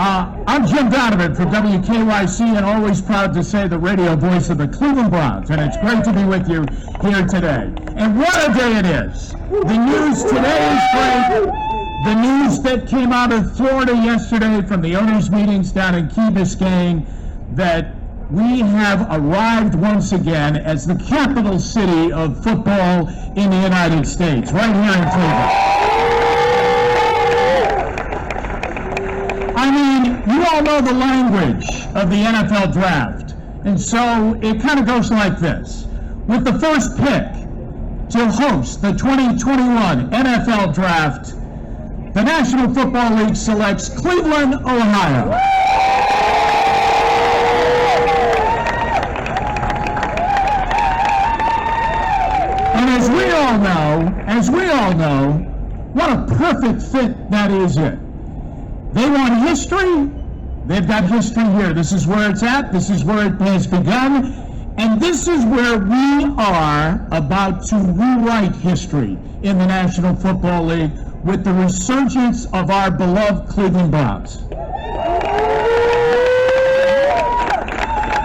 I'm Jim Donovan from WKYC, and always proud to say the radio voice of the Cleveland Browns, and it's great to be with you here today. And what a day it is. The news today is great. The news that came out of Florida yesterday from the owners' meetings down in Key Biscayne, that we have arrived once again as the capital city of football in the United States, right here in Cleveland. I mean, you all know the language of the NFL draft, and so it kind of goes like this. With the first pick to host the 2021 NFL draft, the National Football League selects Cleveland, Ohio. And as we all know, what a perfect fit that is it. They want history. They've got history here. This is where it's at. This is where it has begun. And this is where we are about to rewrite history in the National Football League with the resurgence of our beloved Cleveland Browns.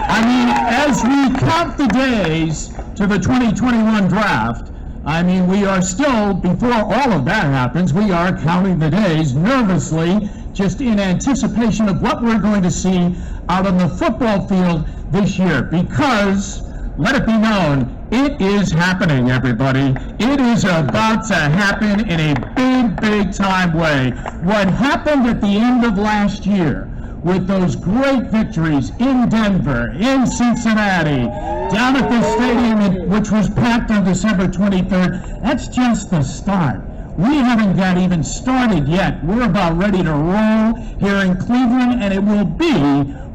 I mean, as we count the days to the 2021 draft, I mean, we are still, before all of that happens, we are counting the days nervously, just in anticipation of what we're going to see out on the football field this year. Because, let it be known, it is happening, everybody. It is about to happen in a big, big time way. What happened at the end of last year with those great victories in Denver, in Cincinnati, down at the stadium, which was packed on December 23rd, that's just the start. We haven't got even started yet. We're about ready to roll here in Cleveland, and it will be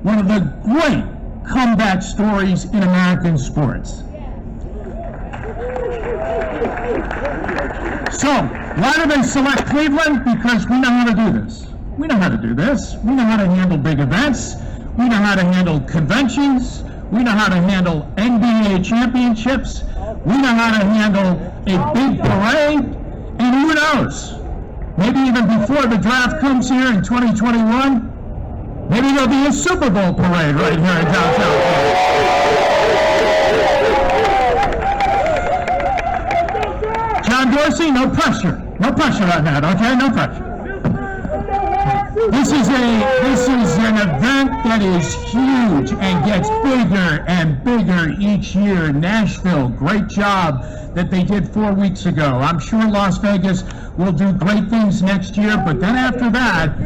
one of the great comeback stories in American sports. So, why do they select Cleveland? Because we know how to do this. We know how to do this. We know how to handle big events. We know how to handle conventions. We know how to handle NBA championships. We know how to handle a big parade. And who knows? Maybe even before the draft comes here in 2021, maybe there'll be a Super Bowl parade right here in downtown. John Dorsey, no pressure. No pressure on that, okay? No pressure. This is an event that is huge and gets bigger and bigger each year. Nashville, great job that they did 4 weeks ago. I'm sure Las Vegas will do great things next year, but then after that,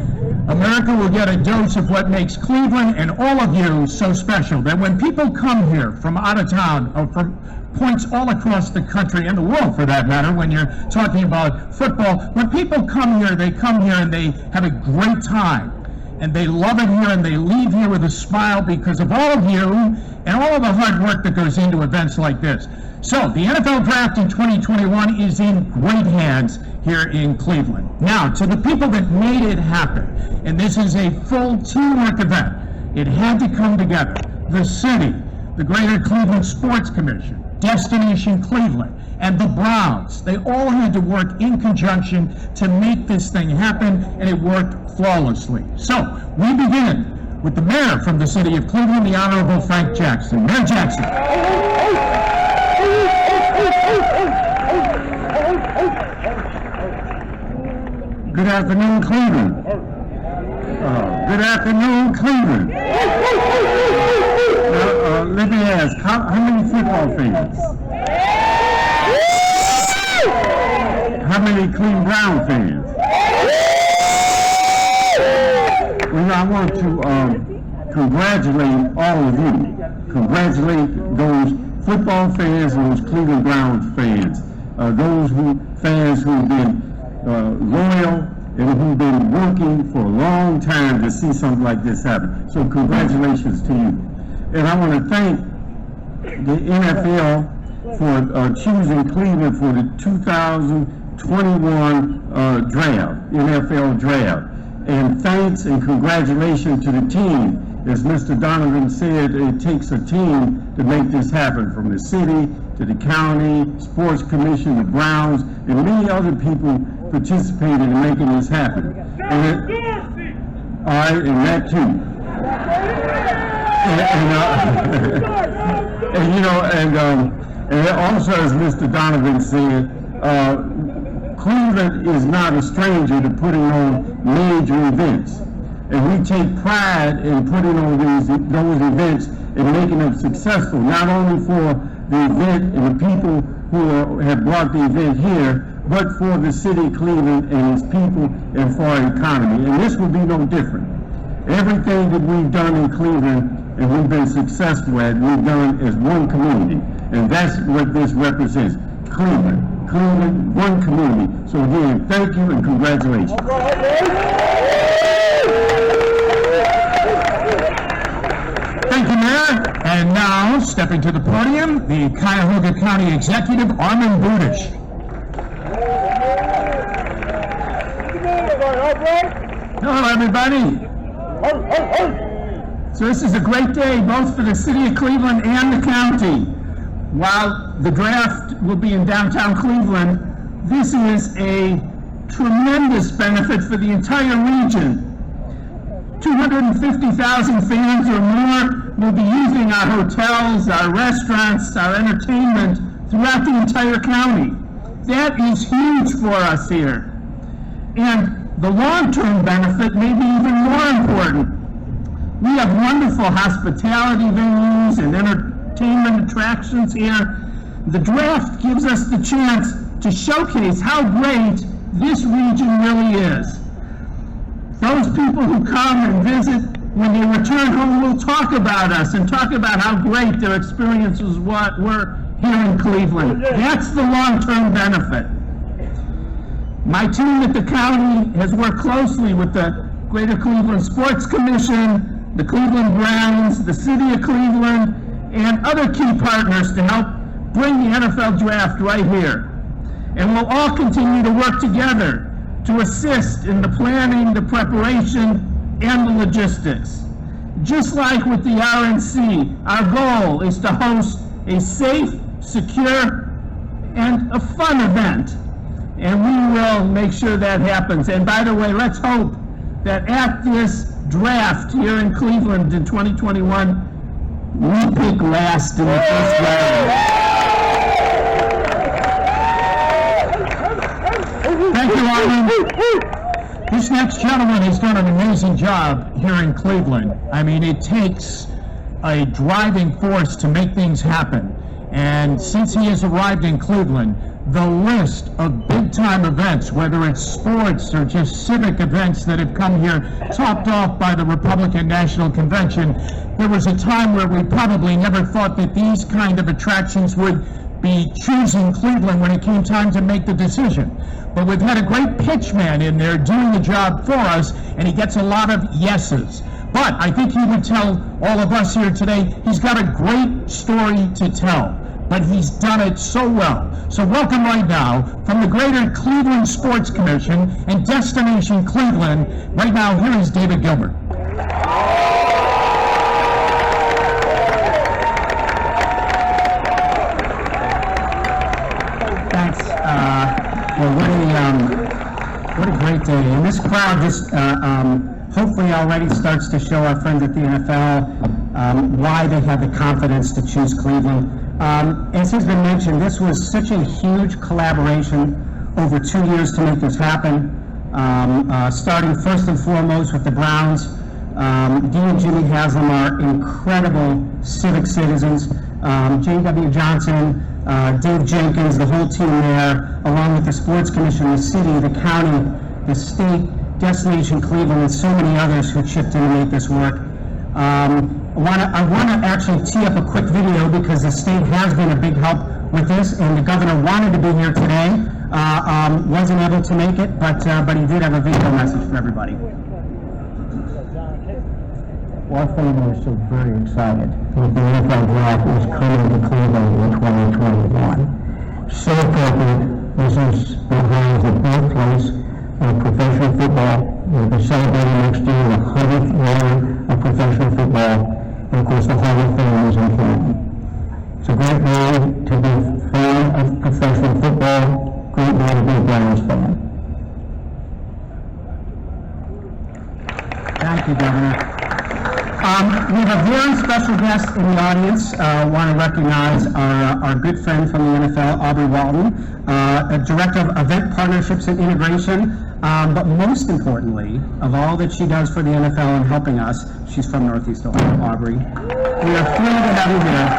America will get a dose of what makes Cleveland and all of you so special, that when people come here from out of town, or from points all across the country and the world for that matter, when you're talking about football, when people come here, they come here and they have a great time. And they love it here, and they leave here with a smile because of all of you and all of the hard work that goes into events like this. So, the NFL Draft in 2021 is in great hands here in Cleveland. Now, to the people that made it happen, and this is a full teamwork event, it had to come together. The city, the Greater Cleveland Sports Commission, Destination Cleveland, and the Browns, they all had to work in conjunction to make this thing happen, and it worked flawlessly. So, we begin with the mayor from the city of Cleveland, the Honorable Frank Jackson. Mayor Jackson. Good afternoon, Cleveland. Good afternoon, Cleveland. Let me ask, how many football fans? How many Cleveland Brown fans? Well, I want to congratulate all of you. Congratulate those football fans and those Cleveland Browns fans. Those fans who've been loyal and who've been working for a long time to see something like this happen. So congratulations to you. And I want to thank the NFL for choosing Cleveland for the 2021 draft, NFL draft. And thanks and congratulations to the team. As Mr. Donovan said, it takes a team to make this happen, from the city to the county, sports commission, the Browns, and many other people participated in making this happen. All right, and that too. And also, as Mr. Donovan said, Cleveland is not a stranger to putting on major events. And we take pride in putting on those events and making them successful, not only for the event and the people who have brought the event here, but for the city of Cleveland and its people and for our economy. And this will be no different. Everything that we've done in Cleveland and we've been successful at, we've done as one community. And that's what this represents. Cleveland, one community. So again, thank you and congratulations. Thank you, Mayor. And now, stepping to the podium, the Cuyahoga County Executive, Armin Budish. Hello, everybody. So this is a great day, both for the city of Cleveland and the county. While the draft will be in downtown Cleveland, this is a tremendous benefit for the entire region. 250,000 fans or more will be using our hotels, our restaurants, our entertainment throughout the entire county. That is huge for us here. And the long-term benefit may be even more important. We have wonderful hospitality venues and entertainment attractions here. The draft gives us the chance to showcase how great this region really is. Those people who come and visit, when they return home, will talk about us and talk about how great their experiences were here in Cleveland. That's the long-term benefit. My team at the county has worked closely with the Greater Cleveland Sports Commission, the Cleveland Browns, the City of Cleveland, and other key partners to help bring the NFL draft right here. And we'll all continue to work together to assist in the planning, the preparation, and the logistics. Just like with the RNC, our goal is to host a safe, secure, and a fun event. And we will make sure that happens. And by the way, let's hope that at this draft here in Cleveland in 2021, we pick last in the first round. Thank you, Armin. This next gentleman has done an amazing job here in Cleveland. I mean, it takes a driving force to make things happen. And since he has arrived in Cleveland, the list of big-time events, whether it's sports or just civic events that have come here, topped off by the Republican National Convention, there was a time where we probably never thought that these kind of attractions would be choosing Cleveland when it came time to make the decision. But we've had a great pitch man in there doing the job for us, and he gets a lot of yeses. But I think he would tell all of us here today, he's got a great story to tell. But he's done it so well. So welcome right now from the Greater Cleveland Sports Commission and Destination Cleveland. Right now, here is David Gilbert. Thanks. Well, what a great day. And this crowd just hopefully already starts to show our friends at the NFL why they have the confidence to choose Cleveland. As has been mentioned, this was such a huge collaboration over 2 years to make this happen, starting first and foremost with the Browns. Dean and Jimmy Haslam are incredible civic citizens. J.W. Johnson, Dave Jenkins, the whole team there, along with the Sports Commission, the city, the county, the state, Destination Cleveland, and so many others who chipped in to make this work. I want to actually tee up a quick video because the state has been a big help with this, and the governor wanted to be here today, wasn't able to make it, but he did have a video message for everybody. Well, our family is so very excited that the NFL draft is coming to Cleveland in 2021. So appropriate. This is behind the birthplace of professional football. We'll be celebrating next year the 100th year of professional football. And of course, the Hall of Fame is in Cleveland. It's a great day to be a fan of professional football, great day to be a Browns fan. Thank you, Governor. We have a very special guest in the audience. Want to recognize our good friend from the NFL, Aubrey Walton, Director of Event Partnerships and Integration. But most importantly, of all that she does for the NFL and helping us, she's from Northeast Ohio. Aubrey, we are thrilled to have you here.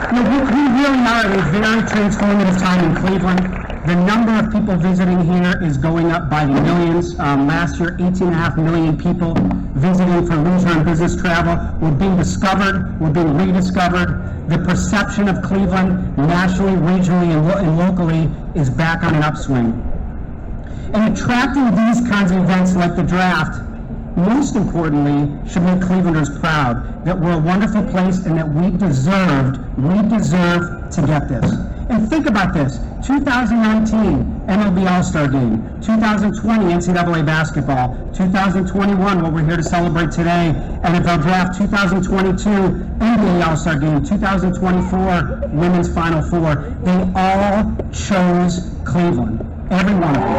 We really are at a very transformative time in Cleveland. The number of people visiting here is going up by the millions. Last year, 18.5 million people visiting for leisure and business travel. We're being discovered. We're being rediscovered. The perception of Cleveland, nationally, regionally, and locally, is back on an upswing. And attracting these kinds of events like the draft, most importantly, should make Clevelanders proud that we're a wonderful place and that we deserve to get this. And think about this, 2019 MLB All-Star Game, 2020 NCAA basketball, 2021, what we're here to celebrate today, NFL Draft, 2022 NBA All-Star Game, 2024 Women's Final Four. They all chose Cleveland, every one of them.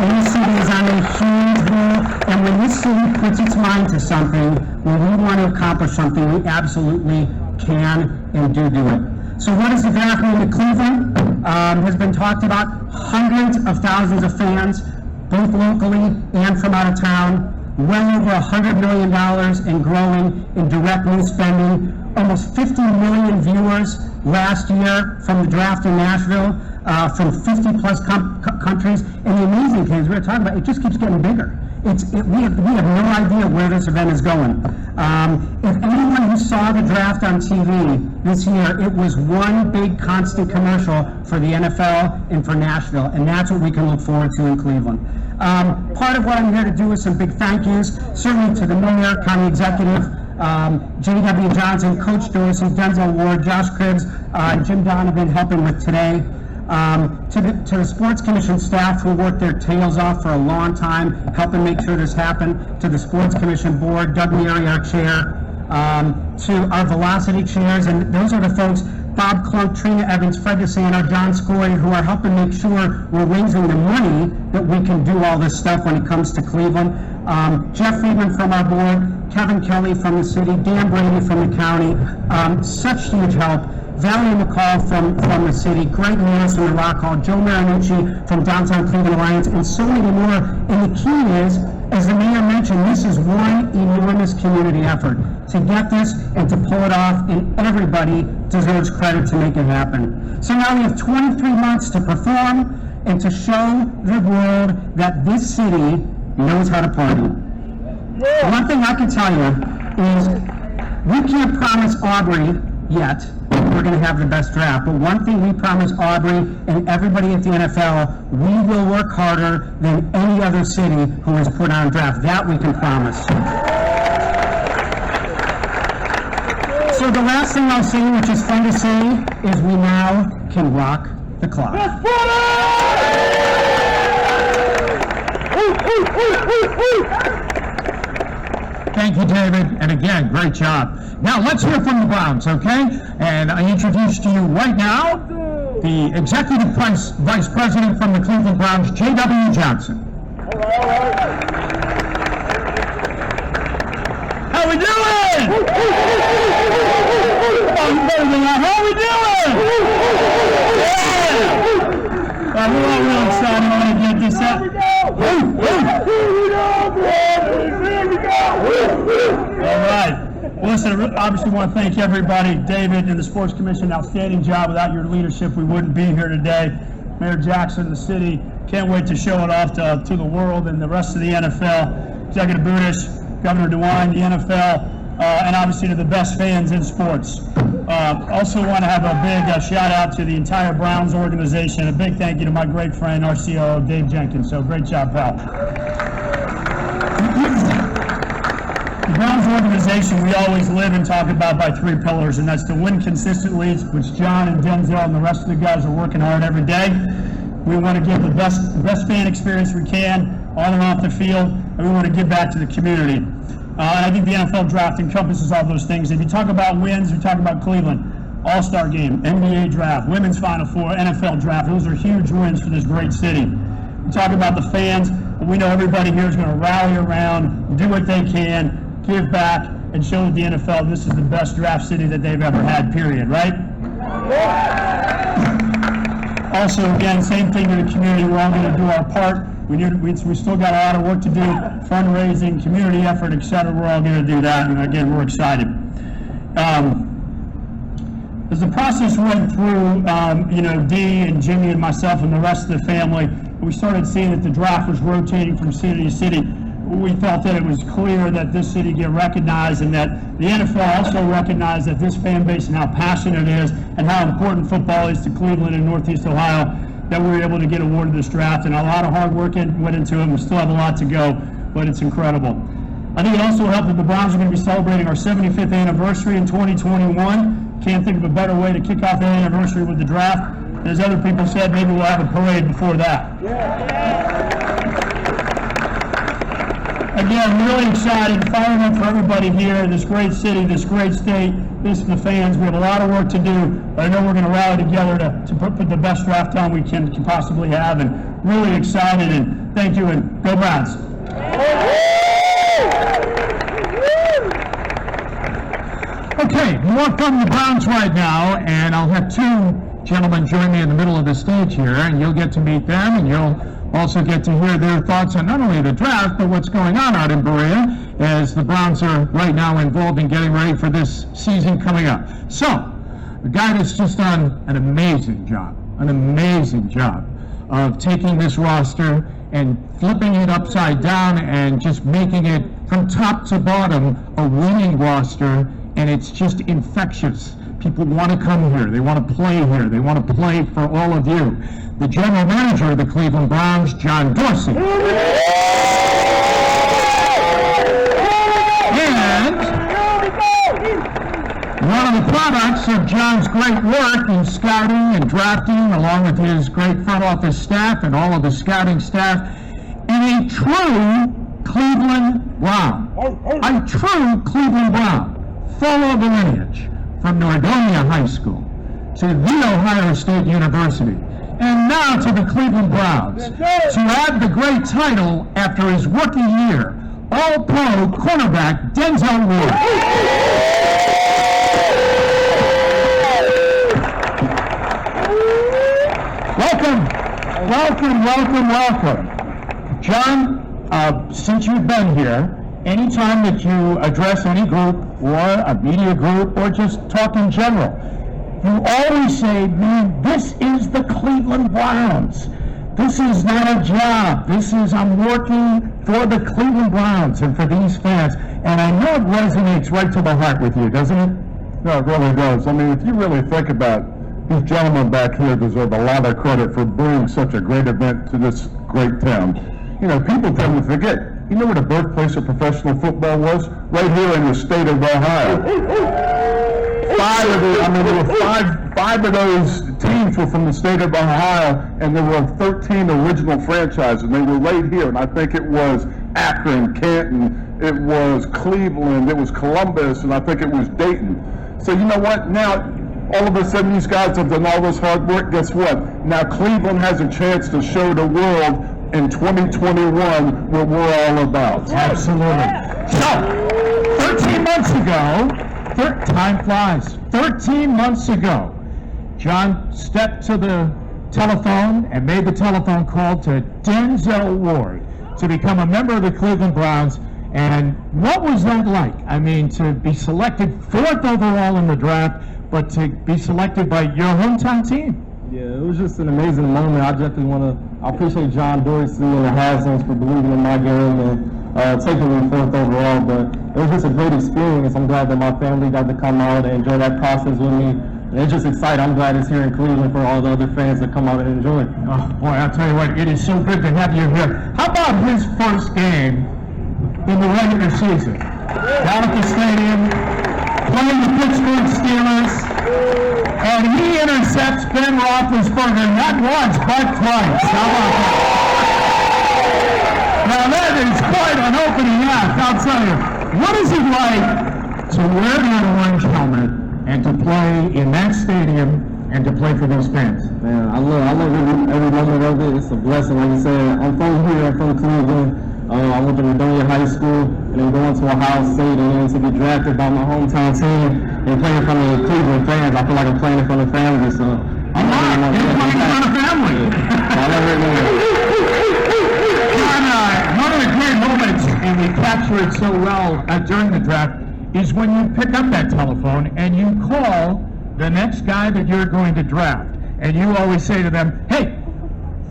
And this city is on a huge roll, and when this city puts its mind to something, when we want to accomplish something, we absolutely can and do it. So what does the draft mean to Cleveland? Has been talked about. Hundreds of thousands of fans, both locally and from out of town. Well over $100 million and growing in direct news spending. Almost 50 million viewers last year from the draft in Nashville, from 50 plus countries. And the amazing thing is, we were talking about, it just keeps getting bigger. We have no idea where this event is going. If anyone who saw the draft on TV this year, it was one big constant commercial for the NFL and for Nashville, and that's what we can look forward to in Cleveland. Part of what I'm here to do is some big thank yous, certainly to the mayor, county executive, J.W. Johnson, Coach Dorsey, Denzel Ward, Josh Cribbs, and Jim Donovan helping with today. To the Sports Commission staff who worked their tails off for a long time, helping make sure this happened. To the Sports Commission board, Doug Neary, our chair. To our Velocity chairs, and those are the folks, Bob Clunk, Trina Evans, Fred DeSanto, John Scory, who are helping make sure we're raising the money that we can do all this stuff when it comes to Cleveland. Jeff Friedman from our board, Kevin Kelly from the city, Dan Brady from the county, such huge help. Valerie McCall from the city, Greg Norris from the Rock Hall, Joe Marinucci from Downtown Cleveland Alliance, and so many more. And the key is, as the mayor mentioned, this is one enormous community effort to get this and to pull it off, and everybody deserves credit to make it happen. So now we have 23 months to perform and to show the world that this city knows how to party. One thing I can tell you is we can't promise Aubrey yet we're going to have the best draft, but one thing we promise Aubrey and everybody at the NFL, we will work harder than any other city who has put on a draft. That we can promise. So the last thing I'll say, which is fun to say, is we now can rock the clock. Thank you, David, and again, great job. Now, let's hear from the Browns, okay? And I introduce to you right now the Executive Vice President from the Cleveland Browns, J.W. Johnson. How we doing? How we doing? Yeah! We're all real excited. I want to get this out. All right. Well, listen, I obviously want to thank everybody, David and the Sports Commission, outstanding job. Without your leadership, we wouldn't be here today. Mayor Jackson, the city, can't wait to show it off to the world and the rest of the NFL. Executive Budish, Governor DeWine, the NFL, and obviously to the best fans in sports. Also want to have a big shout out to the entire Browns organization. A big thank you to my great friend, our COO, Dave Jenkins. So great job, pal. The Browns organization, we always live and talk about by three pillars, and that's to win consistently, which John and Denzel and the rest of the guys are working hard every day. We want to give the best fan experience we can on and off the field, and we want to give back to the community. And I think the NFL draft encompasses all those things. If you talk about wins, we talk about Cleveland, All-Star Game, NBA draft, Women's Final Four, NFL draft. Those are huge wins for this great city. You talk about the fans. We know everybody here is going to rally around, do what they can, give back, and show the NFL this is the best draft city that they've ever had, period, right? Also, again, same thing to the community. We're all going to do our part. We still got a lot of work to do, fundraising, community effort, etc. We're all going to do that, and again, we're excited. As the process went through, Dee and Jimmy and myself and the rest of the family, we started seeing that the draft was rotating from city to city. We felt that it was clear that this city get recognized and that the NFL also recognized that this fan base and how passionate it is and how important football is to Cleveland and Northeast Ohio, that we were able to get awarded this draft. And a lot of hard work went into it. We still have a lot to go, but it's incredible. I think it also helped that the Browns are going to be celebrating our 75th anniversary in 2021. Can't think of a better way to kick off that anniversary with the draft. As other people said, maybe we'll have a parade before that. Again, really excited, firing up for everybody here in this great city, this great state, this is the fans. We have a lot of work to do, but I know we're going to rally together to put the best draft on we can possibly have, and really excited, and thank you, and go Browns. Okay, more from the Browns right now, and I'll have two gentlemen join me in the middle of the stage here, and you'll get to meet them, and you'll also get to hear their thoughts on not only the draft, but what's going on out in Berea, as the Browns are right now involved in getting ready for this season coming up. So, the guy that's just done an amazing job of taking this roster and flipping it upside down and just making it from top to bottom a winning roster, and it's just infectious. People want to come here. They want to play here. They want to play for all of you. The general manager of the Cleveland Browns, John Dorsey. And one of the products of John's great work in scouting and drafting, along with his great front office staff and all of the scouting staff, in a true Cleveland Brown. A true Cleveland Brown, full of lineage, from Nordonia High School to The Ohio State University, and now to the Cleveland Browns, to add the great title after his rookie year, All-Pro cornerback Denzel Ward. Welcome. John, since you've been here, anytime that you address any group or a media group or just talk in general, you always say, man, this is the Cleveland Browns. This is not a job. I'm working for the Cleveland Browns and for these fans. And I know it resonates right to the heart with you, doesn't it? No, it really does. I mean, if you really think about it, these gentlemen back here deserve a lot of credit for bringing such a great event to this great town. You know, people tend to forget. You know where the birthplace of professional football was? Right here in the state of Ohio. Five of those teams were from the state of Ohio, and there were 13 original franchises, and they were right here. And I think it was Akron, Canton, it was Cleveland, it was Columbus, and I think it was Dayton. So you know what? Now, all of a sudden, these guys have done all this hard work. Guess what? Now Cleveland has a chance to show the world in 2021 what we're all about. Absolutely. So, 13 months ago, time flies. 13 months ago, John stepped to the telephone and made the telephone call to Denzel Ward to become a member of the Cleveland Browns. And what was that like? I mean, to be selected 4th overall in the draft, but to be selected by your hometown team. Yeah, it was just an amazing moment. I appreciate John Dorsey and the Haslam's for believing in my game and taking me 4th overall. But it was just a great experience. I'm glad that my family got to come out and enjoy that process with me. And it's just exciting. I'm glad it's here in Cleveland for all the other fans that come out and enjoy. Oh, boy, I'll tell you what, it is so good to have you here. How about his first game in the regular season? Down at the stadium, playing the Pittsburgh Steelers, and he intercepts Ben Roethlisberger not once, but twice. How about that? Now that is quite an opening act, I'll tell you. What is it like to wear that orange helmet and to play in that stadium and to play for those fans? Man, I love every moment of it. It's a blessing. Like you said, I'm from here, I'm from Cleveland. I went to Redonia High School, and then going to Ohio State, and then to get drafted by my hometown team, and playing in front of the Cleveland fans. I feel like I'm playing in front of family, so. You're playing in front of family. I love every moment. John, one of the great moments, and we capture it so well during the draft, is when you pick up that telephone and you call the next guy that you're going to draft, and you always say to them, hey,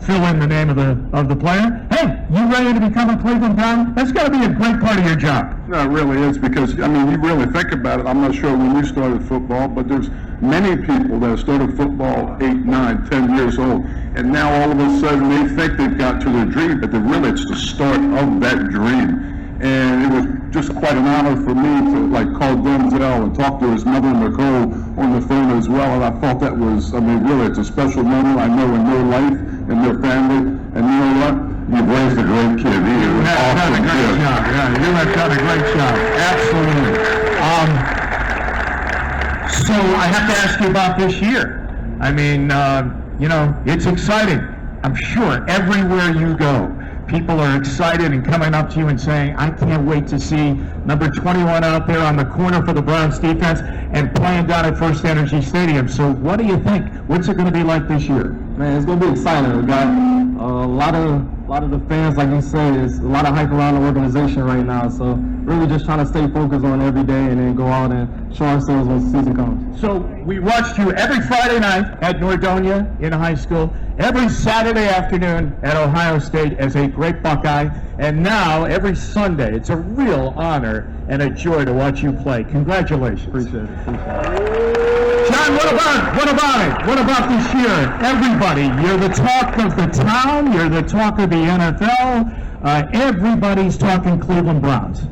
fill in the name of the player. Hey, you ready to become a Cleveland Brown? That's got to be a great part of your job. No, it really is, because, I mean, you really think about it. I'm not sure when you started football, but there's many people that started football 8, 9, 10 years old, and now all of a sudden they think they've got to their dream, but really it's the start of that dream. And it was just quite an honor for me to call Denzel and talk to his mother Nicole on the phone as well. And I thought that was, I mean, really, it's a special moment, I know, in their life, in their family. And you know what? You've raised a great kid. You have done a great job. Yeah, you have done a great job. Absolutely. So I have to ask you about this year. I mean, you know, it's exciting. I'm sure everywhere you go, people are excited and coming up to you and saying, I can't wait to see number 21 out there on the corner for the Browns defense and playing down at First Energy Stadium. So what do you think? What's it going to be like this year? Man, it's going to be exciting. We got a lot of the fans, like you said, it's a lot of hype around the organization right now. So really just trying to stay focused on every day and then go out and show ourselves when the season comes. So we watched you every Friday night at Nordonia in high school, every Saturday afternoon at Ohio State as a great Buckeye, and now every Sunday. It's a real honor and a joy to watch you play. Congratulations. Appreciate it. John, what about it? What about this year? Everybody, you're the talk of the town, you're the talk of the NFL, everybody's talking Cleveland Browns.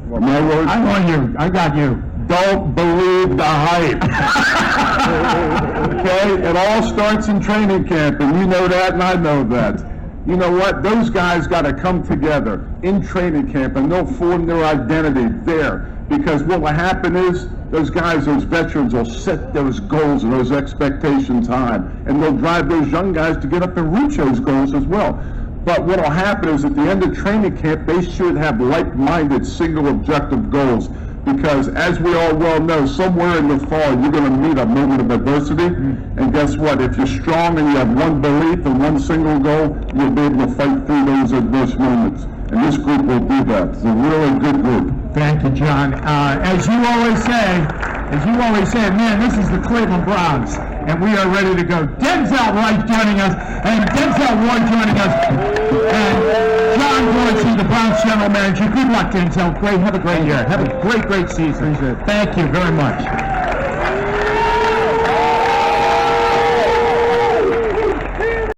Well, my word, I want you, I got you. don't believe the hype. Okay? It all starts in training camp, and you know that, and I know that. You know what? Those guys got to come together in training camp, and they'll form their identity there. Because what will happen is, those guys, those veterans, will set those goals and those expectations high, and they'll drive those young guys to get up and reach those goals as well. But what will happen is, at the end of training camp, they should have like-minded, single objective goals. Because as we all well know, somewhere in the fall, you're going to meet a moment of adversity. And guess what? If you're strong and you have one belief and one single goal, you'll be able to fight through those adverse moments. And this group will do that. It's a really good group. Thank you, John. As you always say, man, this is the Cleveland Browns, and we are ready to go. Denzel Wright joining us, and Denzel Ward joining us, and John Dorsey, the Browns general manager. Good luck, Denzel. Have a great year. Have a great season. Thank you very much.